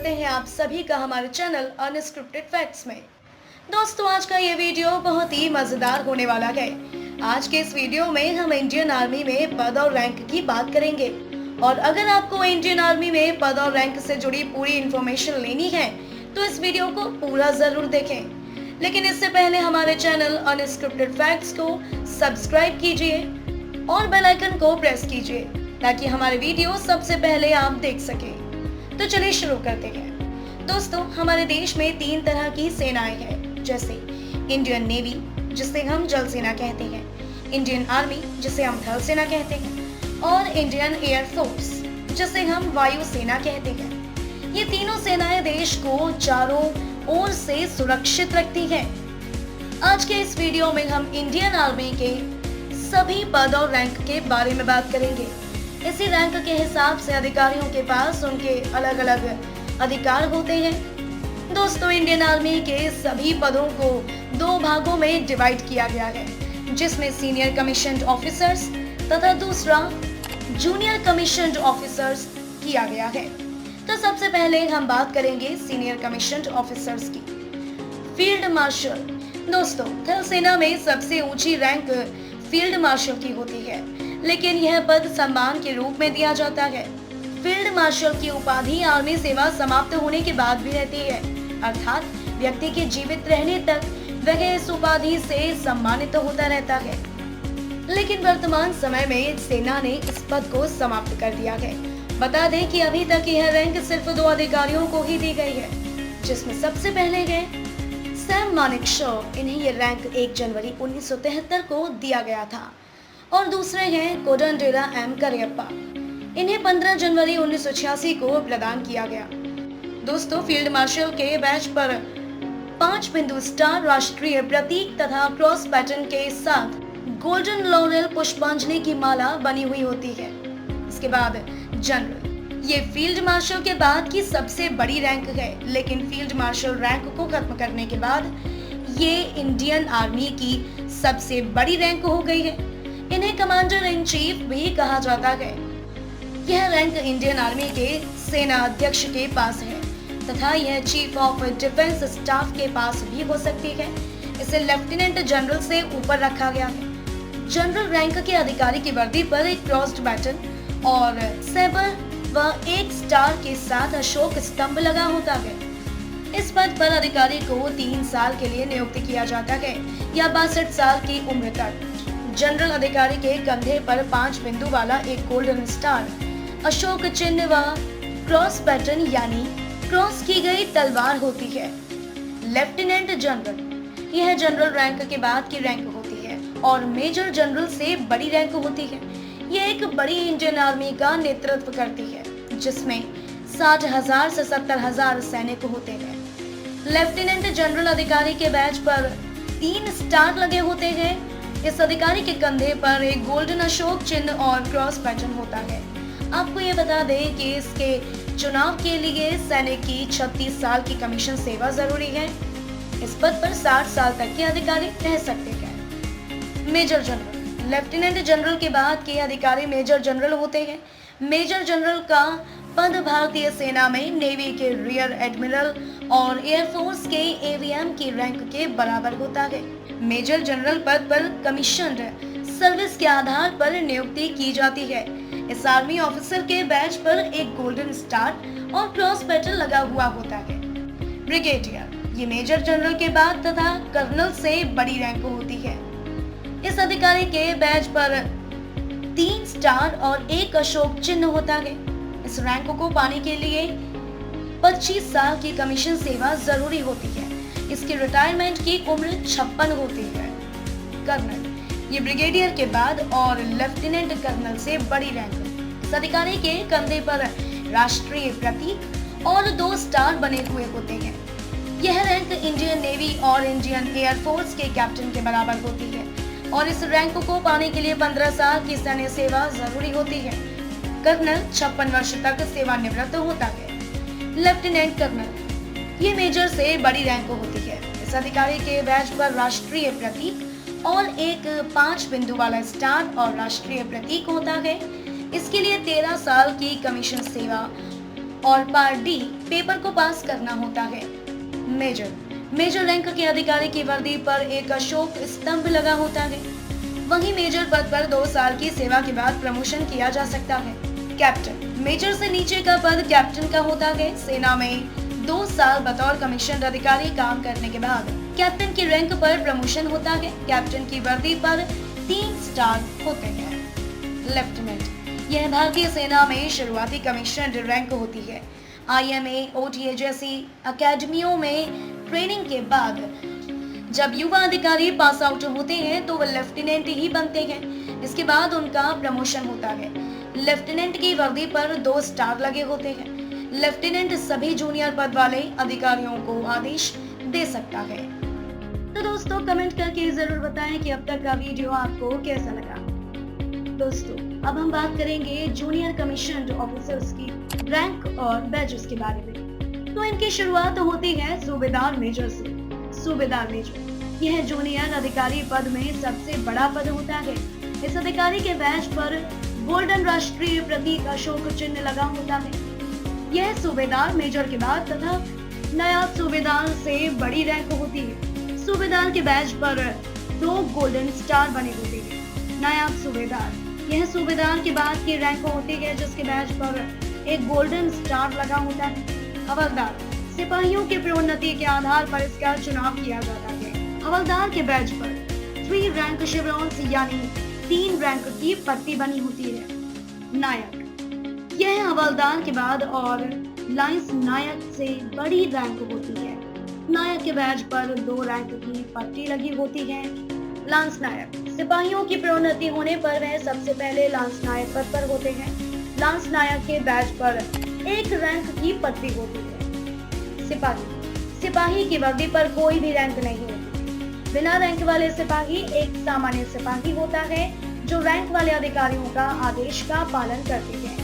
करते हैं आप सभी का हमारे चैनल अनस्क्रिप्टेड फैक्ट्स में। दोस्तों, आज का ये वीडियो बहुत ही मजेदार होने वाला है। आज के इस वीडियो में हम इंडियन आर्मी में पद और रैंक की बात करेंगे। और अगर आपको इंडियन आर्मी में पद और रैंक से जुड़ी पूरी इंफॉर्मेशन लेनी है तो इस वीडियो को पूरा जरूर देखें। लेकिन इससे पहले हमारे चैनल अनस्क्रिप्टेड फैक्ट्स को सब्सक्राइब कीजिए और बेल आइकन को प्रेस कीजिए ताकि हमारे वीडियो सबसे पहले आप देख सकें। तो चलिए शुरू करते हैं। दोस्तों, हमारे देश में 3 तरह की सेनाएं हैं, जैसे इंडियन नेवी जिसे हम जल सेना कहते हैं, इंडियन आर्मी जिसे हम थल सेना कहते हैं और इंडियन एयर फोर्स जिसे हम वायु सेना कहते हैं। ये तीनों सेनाएं देश को चारों ओर से सुरक्षित रखती हैं। आज के इस वीडियो में हम इंडियन आर्मी के सभी पद और रैंक के बारे में बात करेंगे। इसी रैंक के हिसाब से अधिकारियों के पास उनके अलग अलग अधिकार होते हैं। दोस्तों, इंडियन आर्मी के सभी पदों को 2 भागों में डिवाइड किया गया है, जिसमें सीनियर कमीशन्ड ऑफिसर्स तथा दूसरा जूनियर कमीशन्ड ऑफिसर्स किया गया है। तो सबसे पहले हम बात करेंगे सीनियर कमीशन्ड ऑफिसर्स की। Field marshal. दोस्तों, थल सेना में सबसे ऊंची रैंक फील्ड मार्शल की होती है, लेकिन यह पद सम्मान के रूप में दिया जाता है। फील्ड मार्शल की उपाधि आर्मी सेवा समाप्त होने के बाद भी रहती है, अर्थात व्यक्ति के जीवित रहने तक वह इस उपाधि से सम्मानित होता रहता है। लेकिन वर्तमान समय में सेना ने इस पद को समाप्त कर दिया है। बता दें कि अभी तक यह रैंक सिर्फ 2 अधिकारियों को ही दी गई है, जिसमें सबसे पहले है सैम मानेकशॉ। इन्हें यह रैंक 1 जनवरी 1973 को दिया गया था। और दूसरे हैं कोडंडेला एम करियप्पा। इन्हें 15 जनवरी 1986 को प्रदान किया गया। दोस्तों, फील्ड मार्शल के बैच पर 5 बिंदु स्टार, राष्ट्रीय प्रतीक तथा क्रॉस पैटर्न के साथ गोल्डन लॉरेल पुष्पांजलि की माला बनी हुई होती है। इसके बाद जनरल। ये फील्ड मार्शल के बाद की सबसे बड़ी रैंक है, लेकिन फील्ड मार्शल रैंक को खत्म करने के बाद ये इंडियन आर्मी की सबसे बड़ी रैंक हो गई है। इन्हें कमांडर इन चीफ भी कहा जाता है। यह रैंक इंडियन आर्मी के सेना अध्यक्ष के पास है तथा यह चीफ ऑफ डिफेंस स्टाफ के पास भी हो सकती है। इसे लेफ्टिनेंट जनरल से ऊपर रखा गया है। जनरल रैंक के अधिकारी की वर्दी पर एक क्रॉस्ड बैटन और सेबर व 1 स्टार के साथ अशोक स्तंभ लगा होता है। इस पद पर अधिकारी को 3 साल के लिए नियुक्त किया जाता है या 62 साल की उम्र तक। जनरल अधिकारी के कंधे पर 5 बिंदु वाला एक गोल्डन स्टार, अशोक चिन्ह व क्रॉस पैटर्न यानी क्रॉस की गई तलवार होती है। Lieutenant general. यह जनरल रैंक के बाद की रैंक होती है और मेजर जनरल से बड़ी रैंक होती है। यह एक बड़ी इंडियन आर्मी का नेतृत्व करती है, जिसमें 60,000 से 70,000 सैनिक होते हैं। लेफ्टिनेंट जनरल अधिकारी के बैच पर 3 स्टार लगे होते हैं। इस अधिकारी के कंधे पर एक गोल्डन अशोक चिन्ह और क्रॉस पैटर्न होता है। आपको ये बता दें कि इसके चुनाव के लिए सैनिक की 36 साल की कमीशन सेवा जरूरी है। इस पद पर 60 साल तक के अधिकारी रह सकते हैं। Major general. लेफ्टिनेंट जनरल के बाद के अधिकारी मेजर जनरल होते हैं। मेजर जनरल का पद भारतीय सेना में नेवी के रियर एडमिरल और एयरफोर्स के एवीएम की रैंक के बराबर होता है। मेजर जनरल पद पर कमीशन्ड सर्विस के आधार पर नियुक्ति की जाती है। इस आर्मी ऑफिसर के बैच पर एक गोल्डन स्टार और क्रॉस पैटर्न लगा हुआ होता है। ब्रिगेडियर। ये मेजर जनरल के बाद तथा कर्नल से बड़ी रैंक होती है। इस अधिकारी के बैच पर 3 स्टार और 1 अशोक चिन्ह होता है। इस रैंक को पाने के लिए 25 साल की कमीशन सेवा जरूरी होती है। इसकी रिटायरमेंट की उम्र 56 होती है। कर्नल। ये ब्रिगेडियर के बाद और लेफ्टिनेंट कर्नल से बड़ी रैंक। इस अधिकारी के कंधे पर राष्ट्रीय प्रतीक और 2 स्टार बने हुए होते हैं। यह रैंक इंडियन नेवी और इंडियन एयरफोर्स के कैप्टन के बराबर होती है और इस रैंक को पाने के लिए 15 साल की सैन्य सेवा जरूरी होती है। कर्नल 56 वर्ष तक सेवानिवृत्त होता है। Lieutenant colonel. ये मेजर से बड़ी रैंक होती है। इस अधिकारी के बैच पर राष्ट्रीय प्रतीक और एक 5 बिंदु वाला स्टार और राष्ट्रीय प्रतीक होता है। इसके लिए 13 साल की कमीशन सेवा और पार्ट डी पेपर को पास करना होता है। मेजर रैंक के अधिकारी की वर्दी पर एक अशोक स्तंभ लगा होता है। वहीं मेजर पद पर 2 साल की सेवा के बाद प्रमोशन किया जा सकता है। कैप्टन मेजर से नीचे का पद कैप्टन का होता है। सेना में 2 साल बतौर कमीशन अधिकारी काम करने के बाद कैप्टन की रैंक पर प्रमोशन होता है। कैप्टन की वर्दी पर 3 स्टार होते हैं। लेफ्टिनेंट यह भारतीय सेना में शुरुआती कमीशन रैंक होती है। IMA, OTA जैसी अकेडमियों में ट्रेनिंग के बाद जब युवा अधिकारी पास आउट होते हैं तो वह लेफ्टिनेंट ही बनते हैं। इसके बाद उनका प्रमोशन होता है। लेफ्टिनेंट की वर्दी पर 2 स्टार लगे होते हैं। लेफ्टिनेंट सभी जूनियर पद वाले अधिकारियों को आदेश दे सकता है। तो दोस्तों कमेंट करके जरूर बताएं कि अब तक का वीडियो आपको कैसा लगा। दोस्तों अब हम बात करेंगे जूनियर कमीशन्ड ऑफिसर्स की रैंक और बैजेस के बारे में। तो इनकी शुरुआत होती है सूबेदार मेजर से। सूबेदार मेजर यह जूनियर अधिकारी पद में सबसे बड़ा पद होता है। इस अधिकारी के बैज पर गोल्डन राष्ट्रीय प्रतीक अशोक चिन्ह लगा होता है। यह सूबेदार मेजर के बाद तथा नायब सूबेदार से बड़ी रैंक होती है। सूबेदार के बैज पर 2 गोल्डन स्टार बने होते हैं। नायब सूबेदार यह सूबेदार के बाद की रैंक होती है जिसके बैज पर एक गोल्डन स्टार लगा होता है। हवलदार सिपाहियों की प्रोन्नति के आधार पर इसका चुनाव किया जाता है। हवलदार के बैज पर 3 रैंक शेवरॉन्स यानी 3 रैंक की पट्टी बनी होती है। नायक यह हवलदार के बाद और लांस नायक से बड़ी रैंक होती है। नायक के बैज पर 2 रैंक की पट्टी लगी होती है। लांस नायक सिपाहियों की प्रोन्नति होने पर वह सबसे पहले लांस नायक पद पर होते हैं। लांस नायक के बैज पर 1 रैंक की पट्टी होती है। सिपाही की वर्दी पर कोई भी रैंक नहीं होती। बिना रैंक वाले सिपाही एक सामान्य सिपाही होता है जो रैंक वाले अधिकारियों का आदेश का पालन करते हैं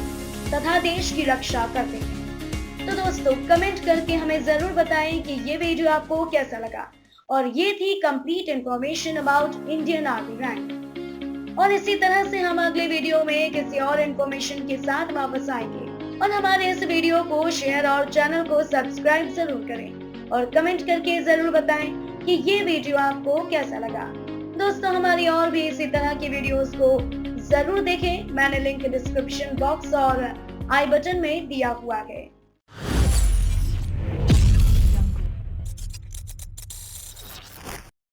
तथा देश की रक्षा करते हैं। तो दोस्तों कमेंट करके हमें जरूर बताएं कि ये वीडियो आपको कैसा लगा। और ये थी complete information about Indian army rank. और इसी तरह से हम अगले वीडियो में किसी और इंफॉर्मेशन के साथ वापस आएंगे। और हमारे इस वीडियो को शेयर और चैनल को सब्सक्राइब जरूर करें और कमेंट करके जरूर बताएं कि ये वीडियो आपको कैसा लगा। दोस्तों हमारी और भी इसी तरह की वीडियोस को जरूर देखें। मैंने लिंक डिस्क्रिप्शन बॉक्स और आई बटन में दिया हुआ है।